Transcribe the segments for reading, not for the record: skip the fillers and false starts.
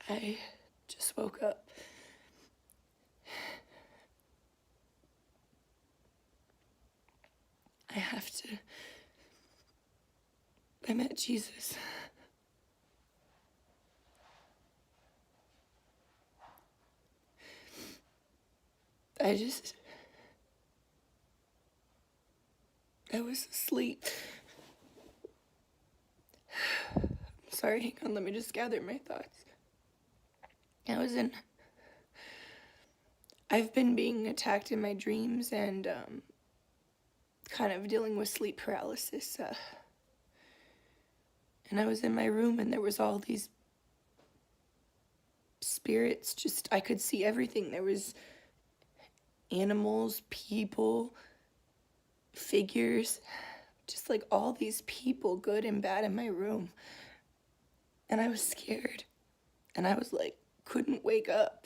I just woke up. I met Jesus. I was asleep. Sorry, hang on, let me just gather my thoughts. I've been being attacked in my dreams and kind of dealing with sleep paralysis. And I was in my room and there was all these spirits, I could see everything. There was animals, people, figures, just like all these people, good and bad, in my room. And I was scared. And I was like, couldn't wake up.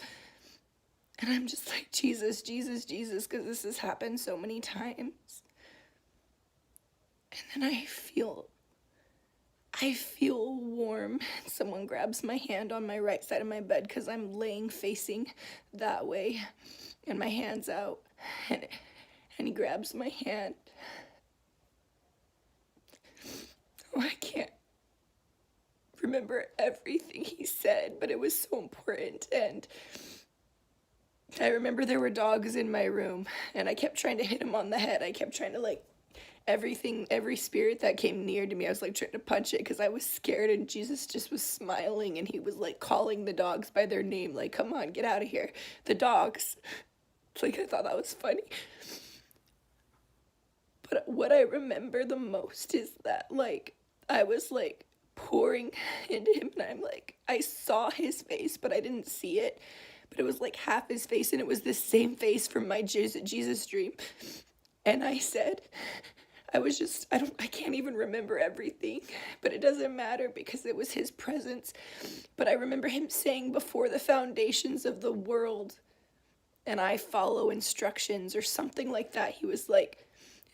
And I'm just like, Jesus, Jesus, Jesus, because this has happened so many times. And then I feel warm. Someone grabs my hand on my right side of my bed because I'm laying facing that way. And my hand's out. And he grabs my hand. Oh, I can't remember everything he said, but it was so important. And I remember there were dogs in my room, and I kept trying to hit him on the head. I kept trying to, every spirit that came near to me, I was, trying to punch it because I was scared, and Jesus just was smiling, and he was, calling the dogs by their name, come on, get out of here. The dogs. I thought that was funny. But what I remember the most is that, I was, pouring into him, and I saw his face, but I didn't see it. But it was, half his face, and it was the same face from my Jesus dream. And I said, I can't even remember everything, but it doesn't matter because it was his presence. But I remember him saying, before the foundations of the world, and I follow instructions or something like that. He was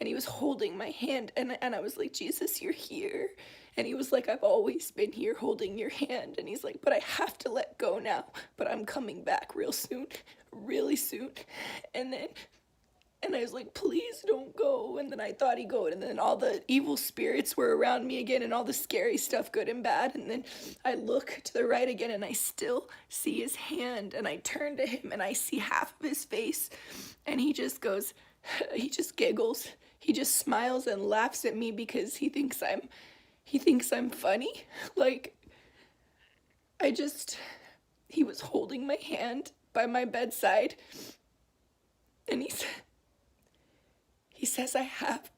and he was holding my hand, and I was like, Jesus, you're here. And he was like, I've always been here holding your hand. And he's like, but I have to let go now, but I'm coming back real soon, really soon. And I was like, please don't go. And then I thought he'd go. And then all the evil spirits were around me again, and all the scary stuff, good and bad. And then I look to the right again, and I still see his hand. And I turn to him, and I see half of his face. And he just goes, he just giggles. He just smiles and laughs at me because he thinks I'm funny. He was holding my hand by my bedside. And he says, I have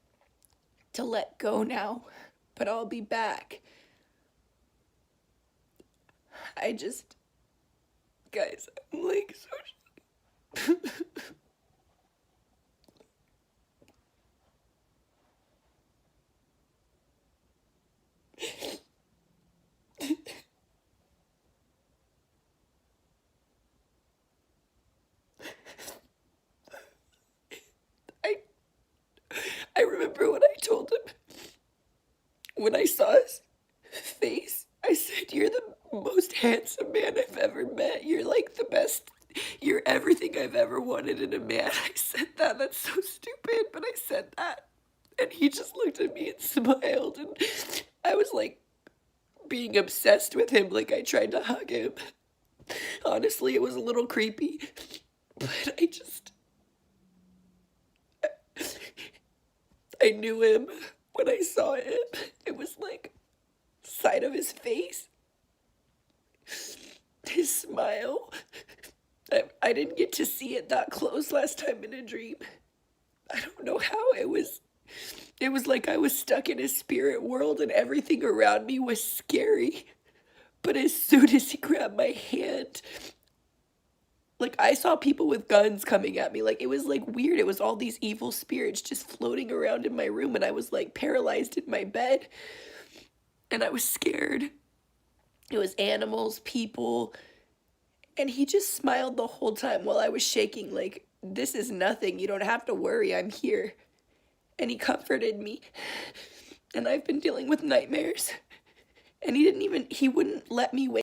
to let go now, but I'll be back. Guys, I'm so I remember what I told him. When I saw his face, I said, you're the most handsome man I've ever met. You're the best. You're everything I've ever wanted in a man. I said that. That's so stupid, but I said that. And he just looked at me and smiled. And I was being obsessed with him. I tried to hug him. Honestly, it was a little creepy. But I knew him when I saw him. It was sight of his face, his smile. I didn't get to see it that close last time in a dream. I don't know how it was. It was I was stuck in a spirit world and everything around me was scary. But as soon as he grabbed my hand, I saw people with guns coming at me. It was weird. It was all these evil spirits just floating around in my room, and I was paralyzed in my bed. And I was scared. It was animals, people. And he just smiled the whole time while I was shaking, this is nothing. You don't have to worry. I'm here. And he comforted me. And I've been dealing with nightmares. And he wouldn't let me wake